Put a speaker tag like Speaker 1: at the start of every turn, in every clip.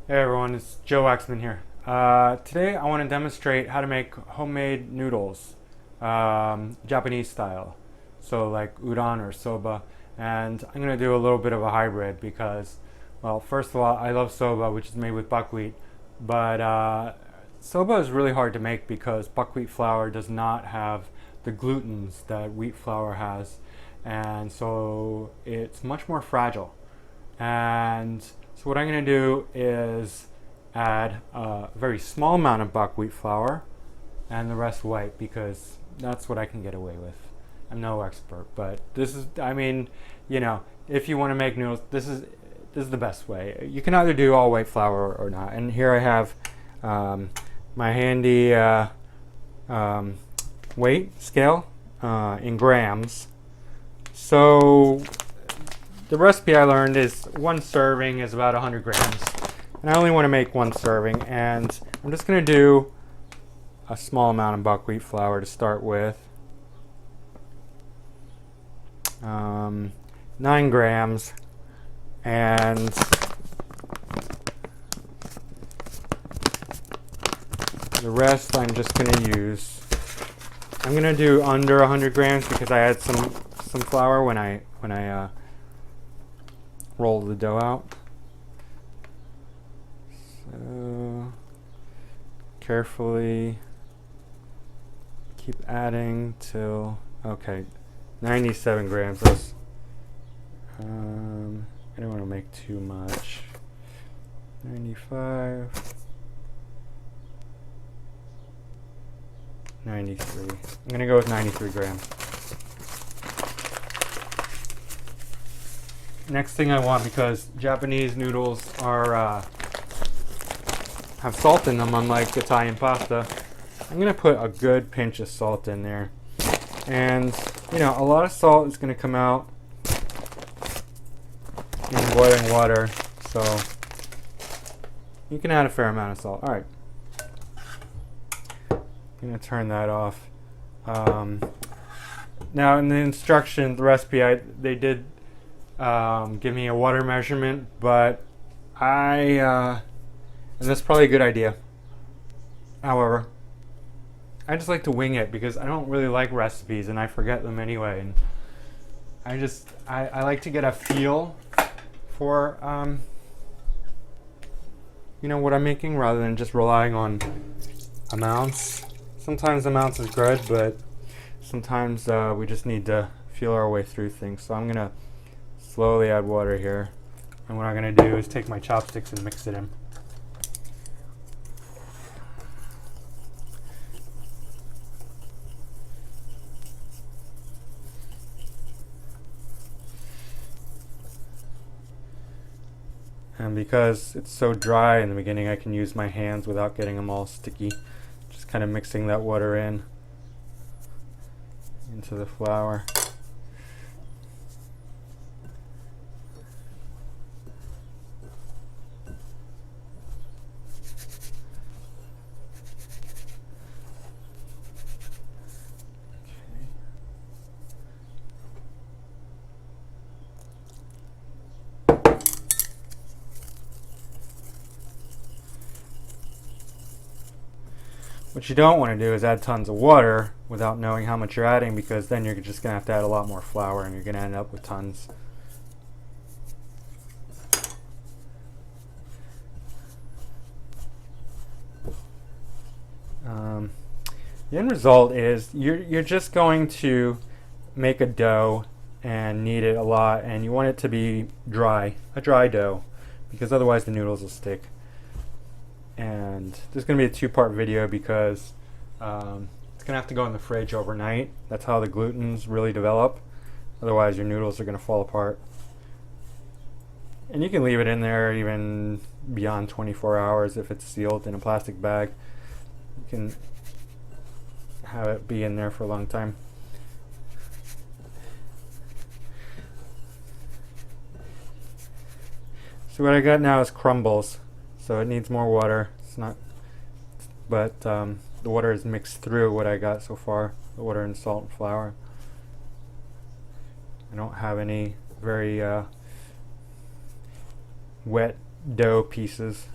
Speaker 1: Hey everyone, it's Joe Waxman here. Today I want to demonstrate how to make homemade noodles, Japanese style. So like udon or soba. And I'm going to do a little bit of a hybrid because, well, first of all, I love soba, which is made with buckwheat. But soba is really hard to make because buckwheat flour does not have the glutens that wheat flour has. And so it's much more fragile. And so what I'm going to do is add a very small amount of buckwheat flour and the rest white because that's what I can get away with. I'm no expert, but this is, I mean, if you want to make noodles, this is the best way. You can either do all white flour or not. And here I have my handy weight scale in grams. So the recipe I learned is one serving is about 100 grams. And I only want to make one serving. And I'm just going to do a small amount of buckwheat flour to start with. 9 grams. And the rest I'm just going to use. I'm going to do under 100 grams because I had some flour when I roll the dough out. So carefully keep adding till, okay, 97 grams. I don't want to make too much. 95, 93. I'm going to go with 93 grams. Next thing I want, because Japanese noodles are have salt in them, unlike Italian pasta, I'm gonna put a good pinch of salt in there. And a lot of salt is gonna come out in boiling water, so you can add a fair amount of salt. All right, I'm gonna turn that off. Now in the instructions, the recipe, they did give me a water measurement, but and that's probably a good idea. However, I just like to wing it because I don't really like recipes and I forget them anyway. And I like to get a feel for what I'm making rather than just relying on amounts. Sometimes amounts is good, but sometimes we just need to feel our way through things. So I'm gonna slowly add water here, and what I'm going to do is take my chopsticks and mix it in. And because it's so dry in the beginning, I can use my hands without getting them all sticky. Just kind of mixing that water into the flour. What you don't want to do is add tons of water without knowing how much you're adding, because then you're just going to have to add a lot more flour and you're going to end up with tons. The end result is you're just going to make a dough and knead it a lot, and you want it to be dry, a dry dough, because otherwise the noodles will stick. And this is going to be a two-part video because it's going to have to go in the fridge overnight. That's how the glutens really develop. Otherwise your noodles are going to fall apart. And you can leave it in there even beyond 24 hours if it's sealed in a plastic bag. You can have it be in there for a long time. So what I got now is crumbles. So it needs more water. It's not, but the water is mixed through what I got so far. The water and salt and flour. I don't have any very wet dough pieces.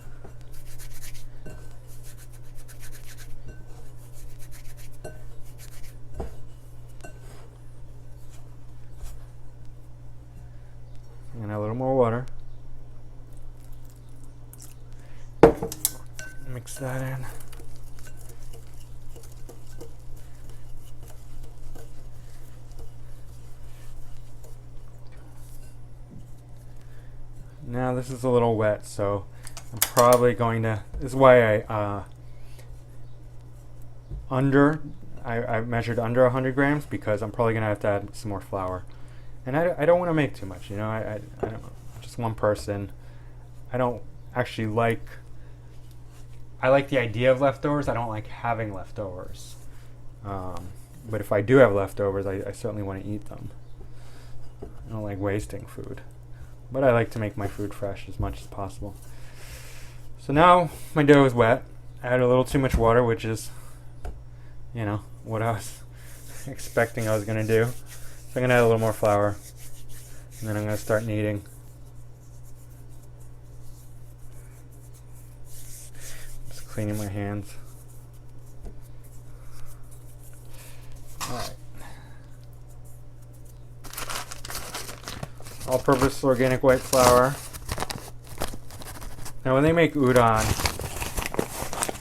Speaker 1: Mix that in. Now this is a little wet, so I'm probably going to, this is why I measured under 100 grams, because I'm probably going to have to add some more flour. And I don't want to make too much, you know, I don't know, just one person. I don't actually like, I like the idea of leftovers, I don't like having leftovers. But if I do have leftovers, I certainly want to eat them. I don't like wasting food. But I like to make my food fresh as much as possible. So now my dough is wet. I had a little too much water, which is, you know, what I was expecting I was going to do. So I'm going to add a little more flour. And then I'm going to start kneading. Just cleaning my hands. Alright. All-purpose organic white flour. Now when they make udon,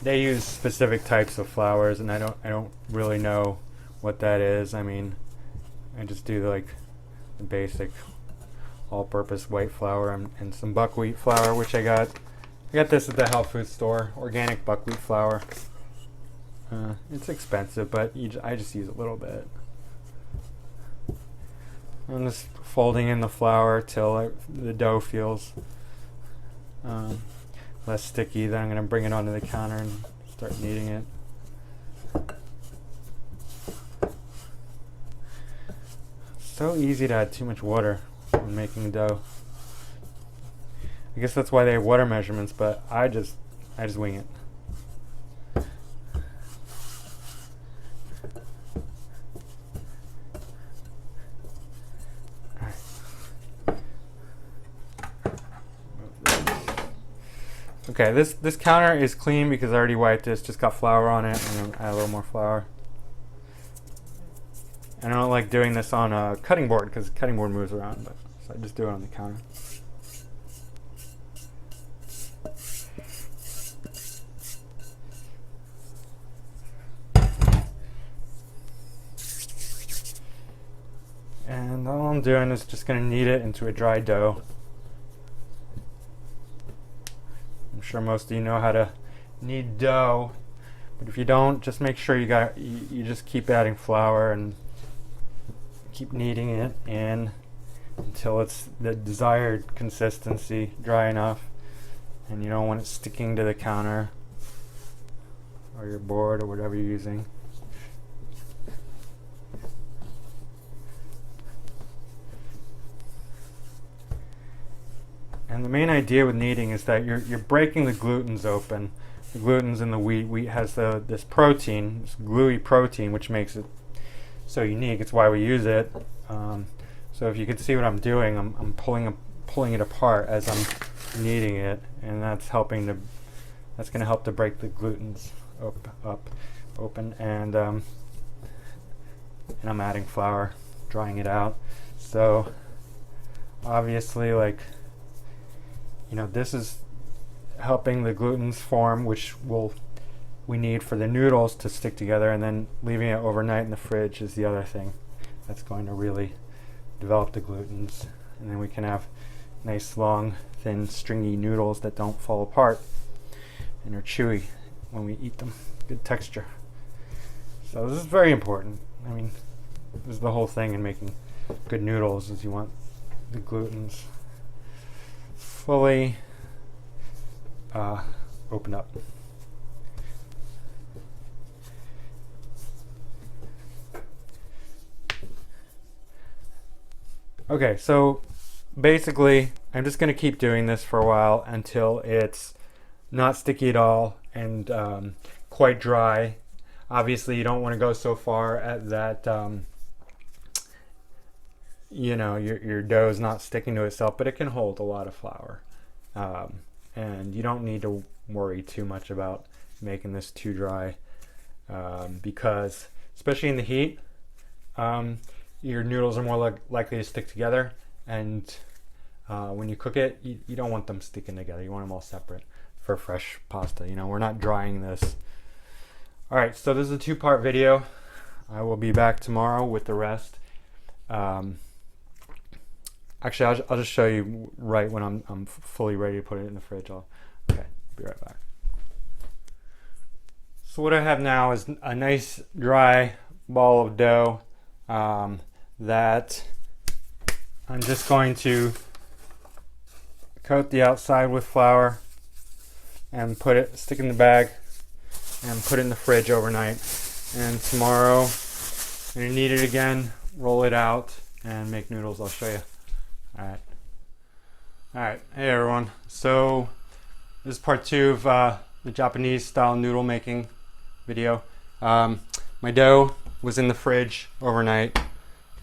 Speaker 1: they use specific types of flours, and I don't really know what that is. I mean, I just do like the basic all-purpose white flour and some buckwheat flour, which I got this at the health food store, organic buckwheat flour. It's expensive, but I just use a little bit. I'm just folding in the flour till the dough feels less sticky. Then I'm going to bring it onto the counter and start kneading it. So easy to add too much water when making dough. I guess that's why they have water measurements, but I just wing it. Okay, this counter is clean because I already wiped it. It's just got flour on it, and then add a little more flour. And I don't like doing this on a cutting board because the cutting board moves around, so I just do it on the counter. And all I'm doing is just going to knead it into a dry dough. I'm sure most of you know how to knead dough, but if you don't, just make sure you just keep adding flour and keep kneading it in until it's the desired consistency, dry enough, and you don't want it sticking to the counter or your board or whatever you're using. And the main idea with kneading is that you're breaking the glutens open. The glutens in the wheat. Wheat has this protein, this gluey protein, which makes it so unique. It's why we use it. So if you can see what I'm doing, I'm pulling it apart as I'm kneading it, and that's going to help to break the glutens open. And I'm adding flour, drying it out. So obviously, like, you know, this is helping the glutens form, which we need for the noodles to stick together, and then leaving it overnight in the fridge is the other thing that's going to really develop the glutens, and then we can have nice, long, thin, stringy noodles that don't fall apart and are chewy when we eat them. Good texture. So this is very important. I mean, this is the whole thing in making good noodles, is you want the glutens fully open up. Okay, so basically I'm just going to keep doing this for a while until it's not sticky at all and quite dry. Obviously you don't want to go so far at that you know, your dough is not sticking to itself, but it can hold a lot of flour. And you don't need to worry too much about making this too dry, because especially in the heat, your noodles are more likely to stick together, and when you cook it, you don't want them sticking together. You want them all separate. for fresh pasta. You know, we're not drying this. All right, so this is a 2-part video. I will be back tomorrow with the rest. Actually, I'll just show you right when I'm fully ready to put it in the fridge. Okay, be right back. So what I have now is a nice dry ball of dough that I'm just going to coat the outside with flour and stick in the bag and put it in the fridge overnight. And tomorrow, when you need it again, roll it out and make noodles. I'll show you. Alright, hey everyone. So this is part 2 of the Japanese style noodle making video. My dough was in the fridge overnight,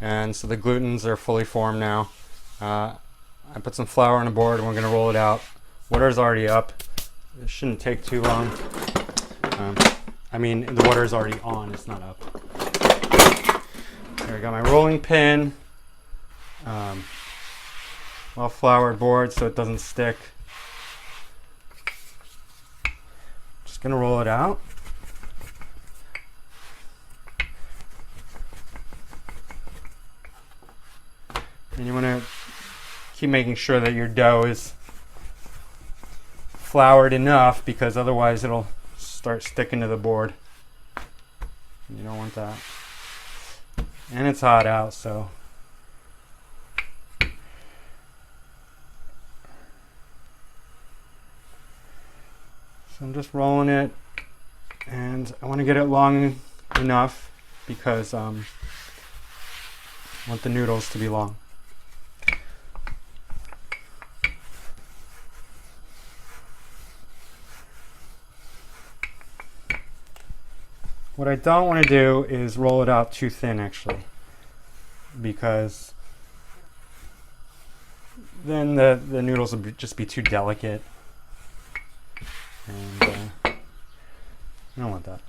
Speaker 1: and so the glutens are fully formed now. I put some flour on a board and we're going to roll it out. Water's already up. It shouldn't take too long. I mean, the water's already on, it's not up. Here I got my rolling pin. Well floured board so it doesn't stick. Just gonna roll it out. And you wanna keep making sure that your dough is floured enough, because otherwise it'll start sticking to the board. You don't want that. And it's hot out, so I'm just rolling it, and I want to get it long enough because I want the noodles to be long. What I don't want to do is roll it out too thin, actually, because then the noodles will just be too delicate. And I don't want that.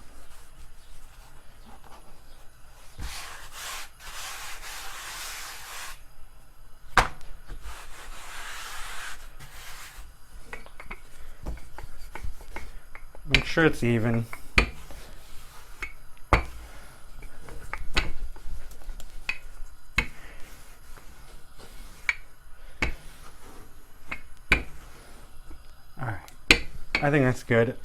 Speaker 1: Make sure it's even. I think that's good.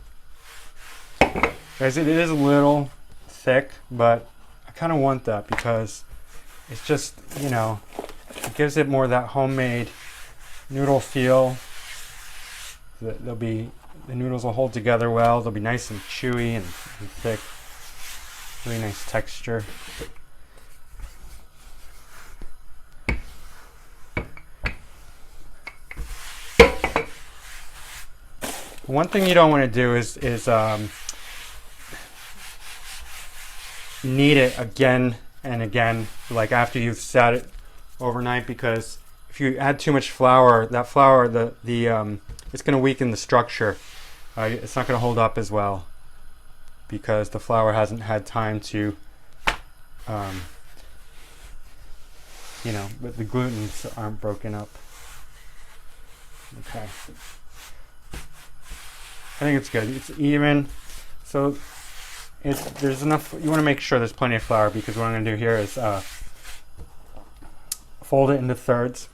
Speaker 1: Guys, it is a little thick, but I kind of want that because it's just, you know, it gives it more that homemade noodle feel. The noodles will hold together well. They'll be nice and chewy and thick. Really nice texture. One thing you don't want to do is knead it again and again, like after you've sat it overnight, because if you add too much flour, that flour, it's going to weaken the structure. It's not going to hold up as well because the flour hasn't had time to, you know, but the glutens aren't broken up. Okay. I think it's good. It's even, so there's enough. You want to make sure there's plenty of flour, because what I'm going to do here is fold it into thirds.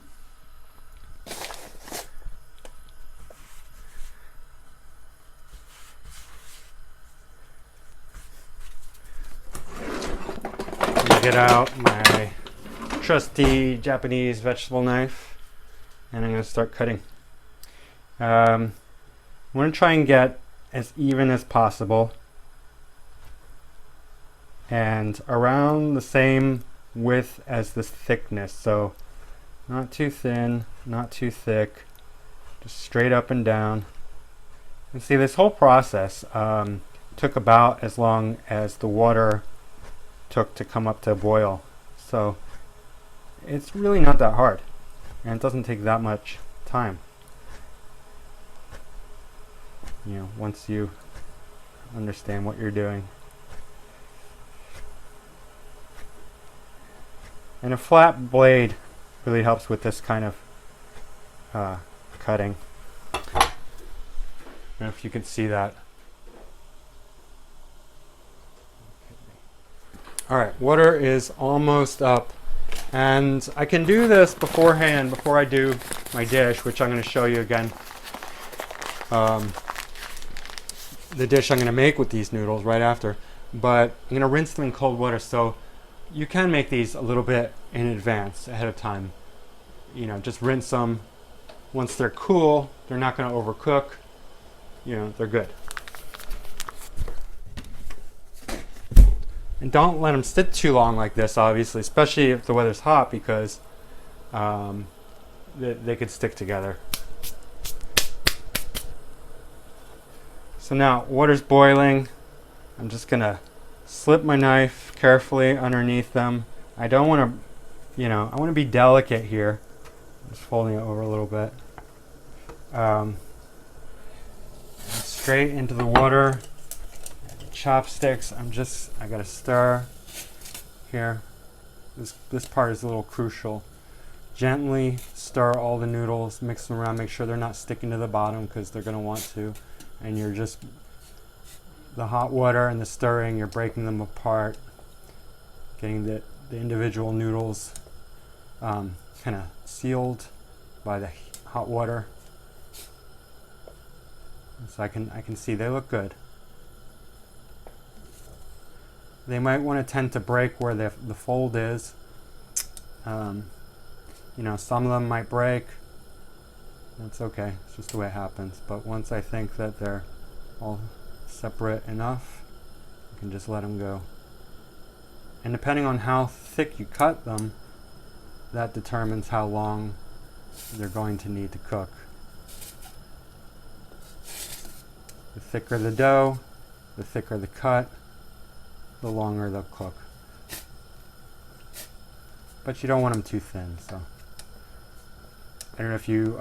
Speaker 1: Get out my trusty Japanese vegetable knife, and I'm going to start cutting. I'm going to try and get as even as possible and around the same width as the thickness, so not too thin, not too thick, just straight up and down. And see, this whole process took about as long as the water took to come up to a boil, so it's really not that hard, and it doesn't take that much time. You know, once you understand what you're doing. And a flat blade really helps with this kind of cutting. don't know if you can see that. Alright, water is almost up. And I can do this beforehand, before I do my dish, which I'm going to show you again. The dish I'm going to make with these noodles right after. But I'm going to rinse them in cold water, so you can make these a little bit in advance, ahead of time. You know, just rinse them. Once they're cool, they're not going to overcook. You know, they're good. And don't let them sit too long like this, obviously, especially if the weather's hot, because they could stick together. So now, water's boiling. I'm just going to slip my knife carefully underneath them. I don't want to, I want to be delicate here. Just folding it over a little bit. Straight into the water. Chopsticks. I gotta stir here. This part is a little crucial. Gently stir all the noodles, mix them around, make sure they're not sticking to the bottom, because they're gonna want to. And you're just, the hot water and the stirring, you're breaking them apart, getting the individual noodles kind of sealed by the hot water. So I can see they look good. They might want to tend to break where the fold is. Some of them might break. That's okay. It's just the way it happens. But once I think that they're all separate enough, you can just let them go. And depending on how thick you cut them, that determines how long they're going to need to cook. The thicker the dough, the thicker the cut, the longer they'll cook. But you don't want them too thin, so. I don't know if you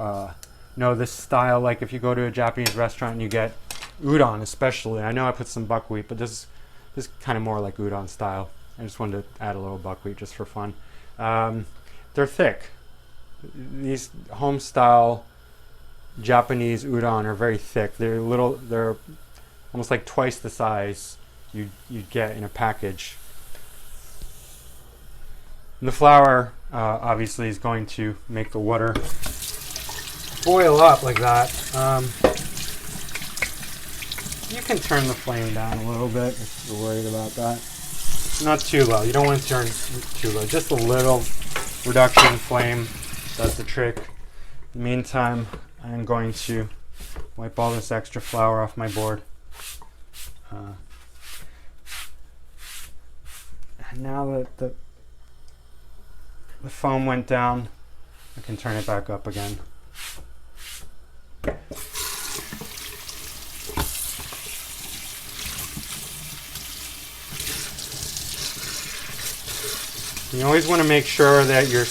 Speaker 1: know this style, like if you go to a Japanese restaurant and you get udon especially. I know I put some buckwheat, but this is kind of more like udon style. I just wanted to add a little buckwheat just for fun. They're thick. These home style Japanese udon are very thick. They're almost like twice the size you'd get in a package. And the flour obviously is going to make the water boil up like that. You can turn the flame down a little bit if you're worried about that. Not too low. You don't want to turn too low. Just a little reduction in flame does the trick. In the meantime, I'm going to wipe all this extra flour off my board. And now that the foam went down, I can turn it back up again. You always want to make sure that your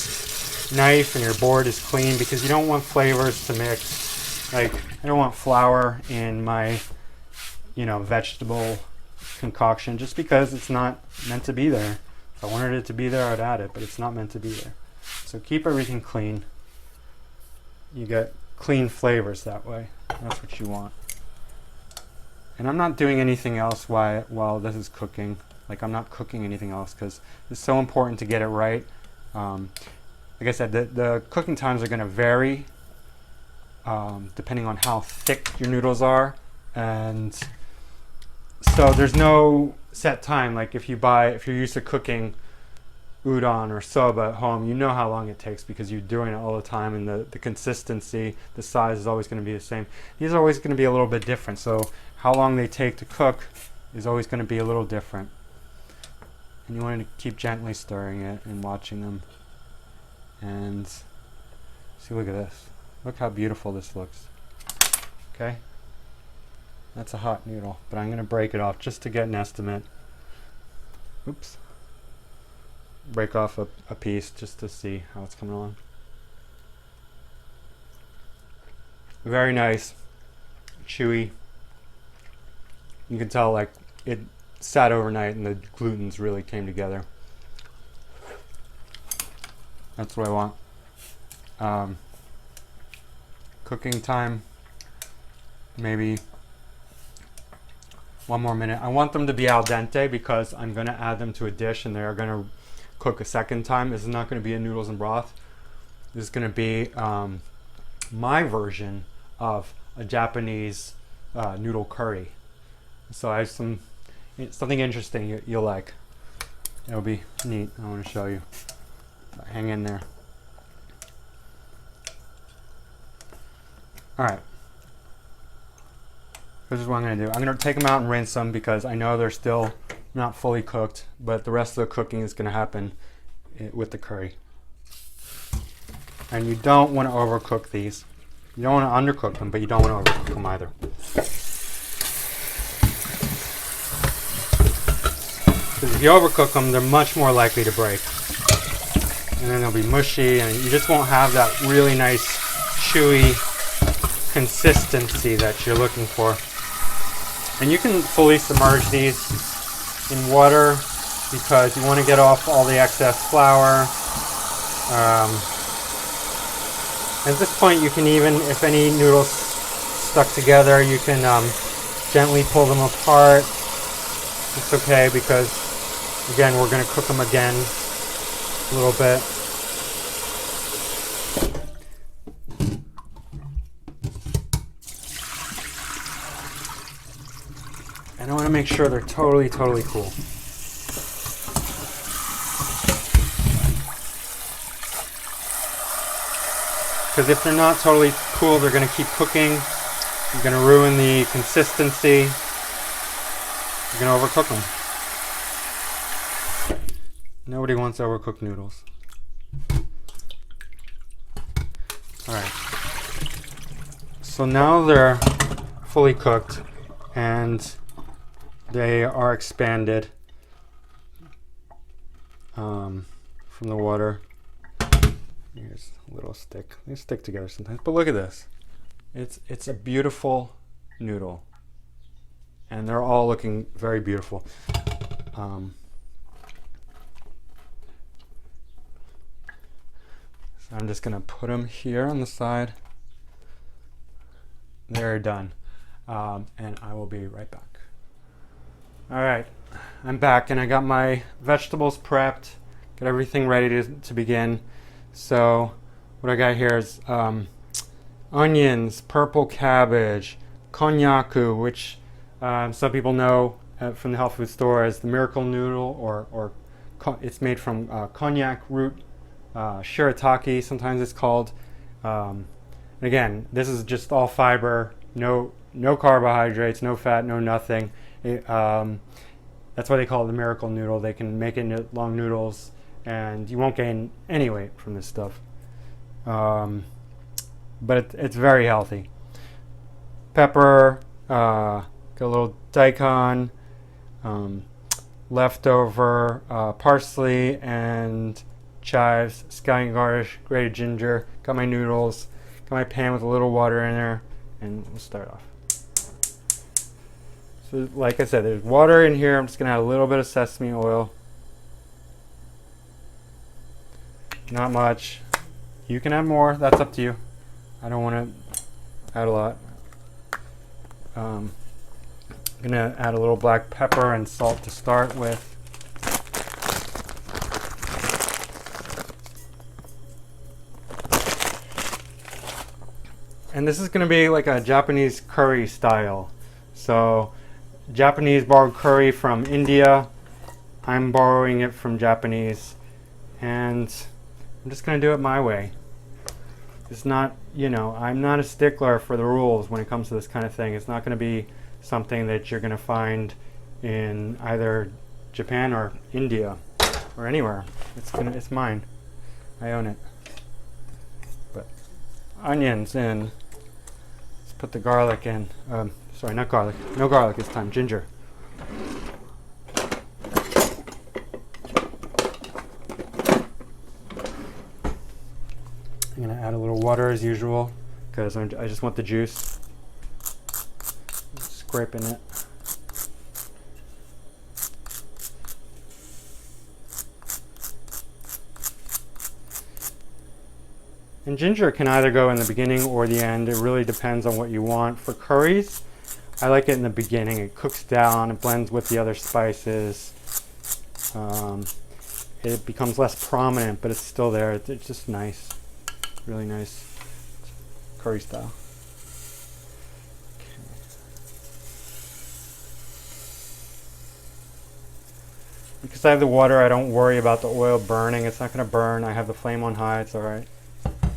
Speaker 1: knife and your board is clean, because you don't want flavors to mix. Like, I don't want flour in my, vegetable concoction just because it's not meant to be there. If I wanted it to be there, I'd add it, but it's not meant to be there. So keep everything clean. You get clean flavors that way. That's what you want. And I'm not doing anything else while this is cooking. Like, I'm not cooking anything else because it's so important to get it right. Like I said, the cooking times are going to vary depending on how thick your noodles are. And so there's no set time. Like if you're used to cooking udon or soba at home, you know how long it takes because you're doing it all the time, and the consistency, the size is always going to be the same. These are always going to be a little bit different. So how long they take to cook is always going to be a little different. And you want to keep gently stirring it and watching them. And see, look at this. Look how beautiful this looks. Okay? That's a hot noodle, but I'm going to break it off just to get an estimate. Oops. Break off a piece just to see how it's coming along. Very nice. Chewy. You can tell like it sat overnight and the glutens really came together. That's what I want. Cooking time, maybe one more minute. I want them to be al dente because I'm going to add them to a dish and they're going to cook a second time. This is not going to be a noodles and broth. This is going to be my version of a Japanese noodle curry. So I have something interesting you'll like. It'll be neat. I want to show you. Hang in there. All right. This is what I'm going to do. I'm going to take them out and rinse them because I know they're still not fully cooked, but the rest of the cooking is going to happen with the curry. And you don't want to overcook these. You don't want to undercook them, but you don't want to overcook them either. Because if you overcook them, they're much more likely to break. And then they'll be mushy, and you just won't have that really nice, chewy consistency that you're looking for. And you can fully submerge these in water because you want to get off all the excess flour. At this point, you can even, if any noodles stuck together, you can gently pull them apart. It's okay because, again, we're going to cook them again a little bit. And I want to make sure they're totally cool. Because if they're not totally cool, they're going to keep cooking. You're going to ruin the consistency. You're going to overcook them. Nobody wants overcooked noodles. Alright. So now they're fully cooked and they are expanded from the water. Here's a little stick. They stick together sometimes, but look at this. It's a beautiful noodle, and they're all looking very beautiful. So I'm just gonna put them here on the side. They're done, and I will be right back. All right, I'm back, and I got my vegetables prepped. Got everything ready to begin. So what I got here is onions, purple cabbage, konnyaku, which some people know from the health food store as the miracle noodle, or it's made from konjac root, shirataki sometimes it's called. And again, this is just all fiber, no carbohydrates, no fat, no nothing. That's why they call it the miracle noodle. They can make it into long noodles and you won't gain any weight from this stuff. But it's very healthy. Pepper, got a little daikon, leftover parsley and chives, scallion garnish, grated ginger. Got my noodles, got my pan with a little water in there, and we'll start off. So like I said, there's water in here. I'm just gonna add a little bit of sesame oil. Not much. You can add more, that's up to you. I don't want to add a lot. I'm gonna add a little black pepper and salt to start with. And this is gonna be like a Japanese curry style. So Japanese borrowed curry from India. I'm borrowing it from Japanese. And I'm just going to do it my way. It's not, I'm not a stickler for the rules when it comes to this kind of thing. It's not going to be something that you're going to find in either Japan or India or anywhere. It's mine. I own it. But onions in. Let's put the garlic in. Sorry, not garlic. No garlic this time. Ginger. I'm going to add a little water as usual because I just want the juice. Scraping it. And ginger can either go in the beginning or the end. It really depends on what you want. For curries, I like it in the beginning. It cooks down, it blends with the other spices. It becomes less prominent, but it's still there. It's just nice, really nice curry style. Because I have the water, I don't worry about the oil burning. It's not going to burn. I have the flame on high. It's all right.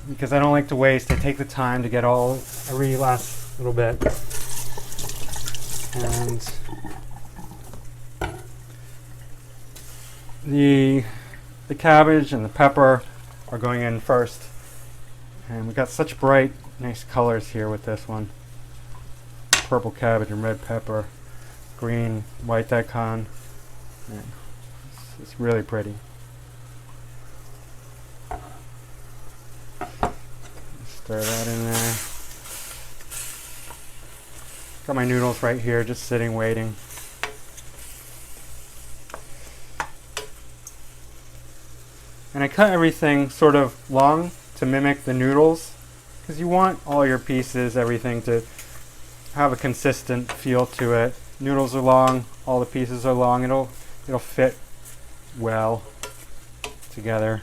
Speaker 1: Because I don't like to waste. I take the time to get every last little bit. And the cabbage and the pepper are going in first. And we got such bright, nice colors here with this one. Purple cabbage and red pepper, green, white daikon. Yeah. It's really pretty. Stir that in there. Got my noodles right here, just sitting, waiting. And I cut everything sort of long to mimic the noodles, because you want all your pieces, everything to have a consistent feel to it. Noodles are long, all the pieces are long. It'll fit well together.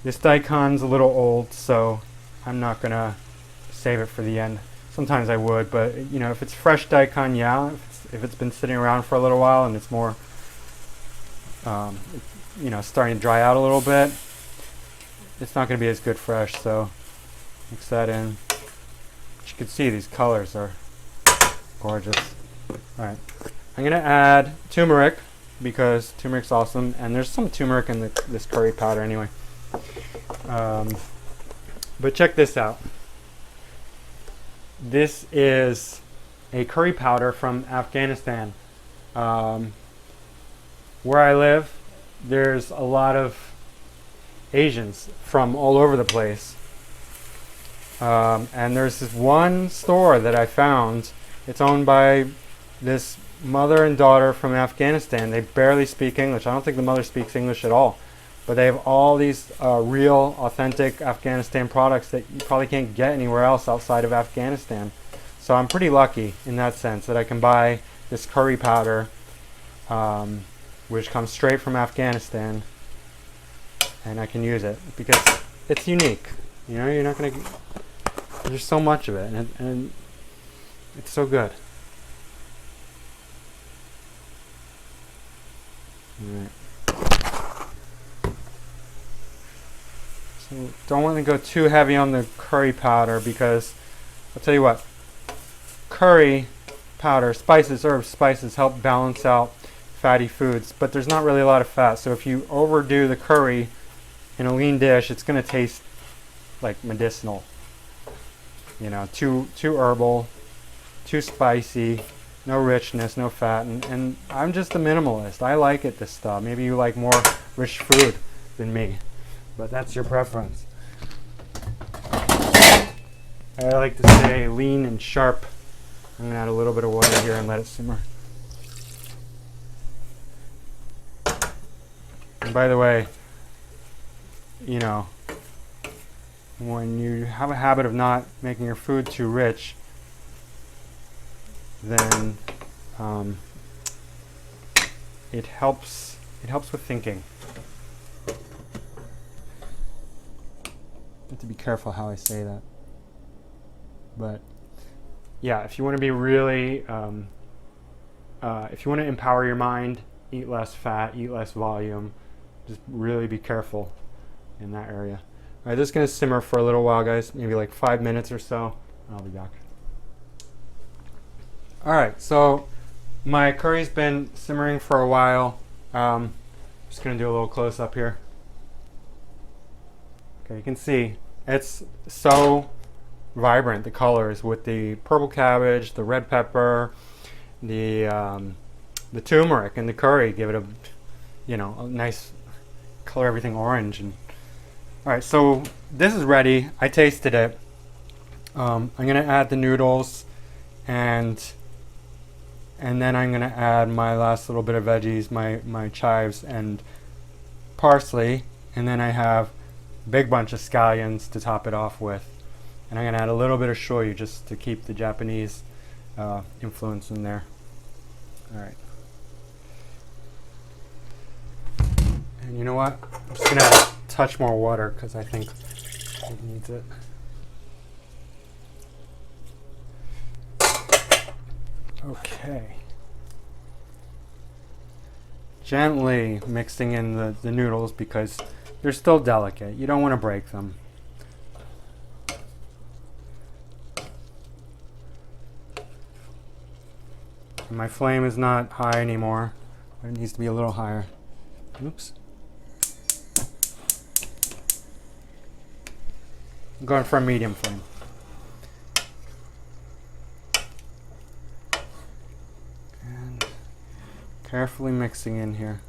Speaker 1: This daikon's a little old, so I'm not gonna save it for the end. Sometimes I would, but you know, if it's fresh daikon, yeah. If it's been sitting around for a little while and it's more, you know, starting to dry out a little bit, it's not gonna be as good fresh. So mix that in. As you can see, these colors are gorgeous. All right. I'm going to add turmeric because turmeric's awesome, and there's some turmeric in this curry powder anyway. But check this out. This is a curry powder from Afghanistan. Where I live, there's a lot of Asians from all over the place. And there's this one store that I found. It's owned by this mother and daughter from Afghanistan. They barely speak English. I don't think the mother speaks English at all. But they have all these real, authentic Afghanistan products that you probably can't get anywhere else outside of Afghanistan. So I'm pretty lucky in that sense that I can buy this curry powder, which comes straight from Afghanistan, and I can use it because it's unique. You know, you're not going to... There's so much of it, and it's so good. Alright. So don't want to go too heavy on the curry powder because I'll tell you what, curry powder, spices, herbs, spices help balance out fatty foods, but there's not really a lot of fat. So if you overdo the curry in a lean dish, it's going to taste like medicinal. You know, too herbal, too spicy. No richness, no fat, and I'm just a minimalist. I like it, this stuff. Maybe you like more rich food than me, but that's your preference. I like to stay lean and sharp. I'm gonna add a little bit of water here and let it simmer. And by the way, you know, when you have a habit of not making your food too rich, then it helps with thinking. I have to be careful how I say that. But yeah, if you want to be really, if you want to empower your mind, eat less fat, eat less volume, just really be careful in that area. All right, this is going to simmer for a little while, guys, maybe like 5 minutes or so. I'll be back. Alright, so my curry's been simmering for a while. Just going to do a little close up here. Okay, you can see it's so vibrant, the colors, with the purple cabbage, the red pepper, the turmeric, and the curry give it a, you know, a nice color, everything orange. And alright, so this is ready. I tasted it. I'm going to add the noodles, and then I'm going to add my last little bit of veggies, my chives and parsley, and then I have a big bunch of scallions to top it off with. And I'm going to add a little bit of shoyu just to keep the Japanese influence in there. Alright. And you know what? I'm just going to add a touch more water because I think it needs it. Okay. Gently mixing in the noodles because they're still delicate. You don't want to break them. And my flame is not high anymore. It needs to be a little higher. Oops. I'm going for a medium flame. And carefully mixing in here.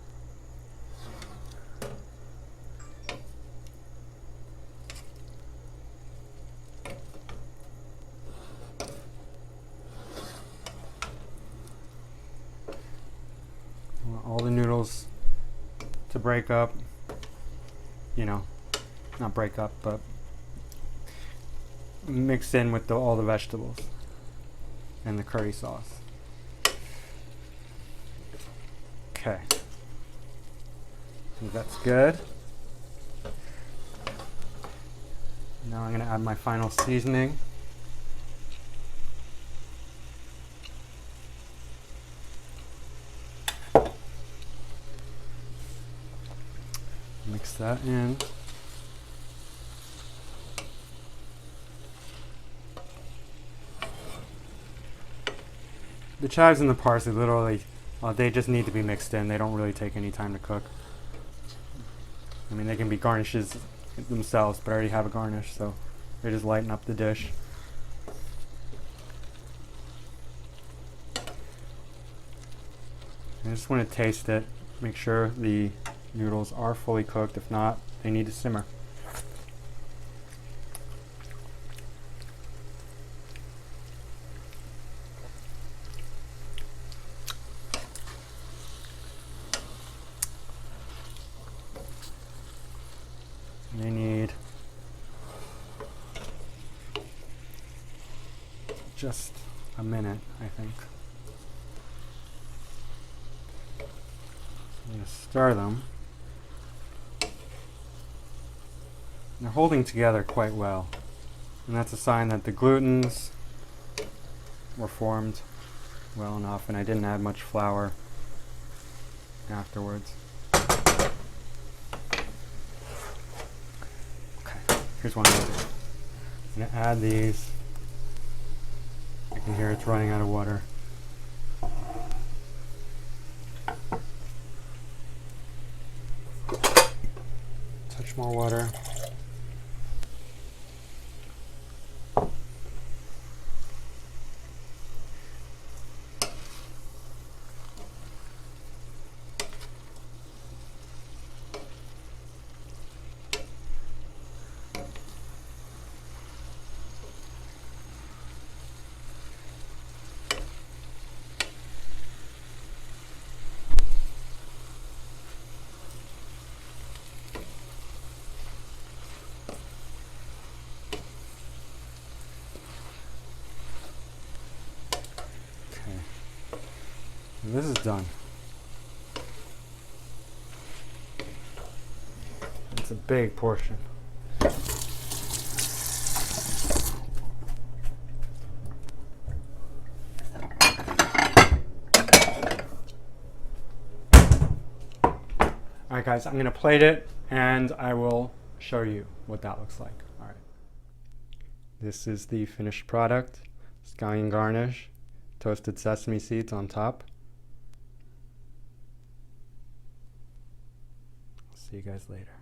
Speaker 1: All the noodles to break up, you know, not break up, but mix in with all the vegetables and the curry sauce. Okay, I think that's good. Now I'm going to add my final seasoning. Mix that in. The chives and the parsley literally, they just need to be mixed in. They don't really take any time to cook. I mean, they can be garnishes themselves, but I already have a garnish, so they just lighten up the dish. I just want to taste it, make sure the noodles are fully cooked. If not, they need to simmer. They need just a minute, I think. I'm going to stir them. They're holding together quite well, and that's a sign that the glutens were formed well enough, and I didn't add much flour afterwards. Okay, here's one more. I'm going to add these. You can hear it's running out of water. Touch more water. This is done. It's a big portion. Alright guys, I'm going to plate it and I will show you what that looks like. Alright. This is the finished product. Scallion garnish, toasted sesame seeds on top. See you guys later.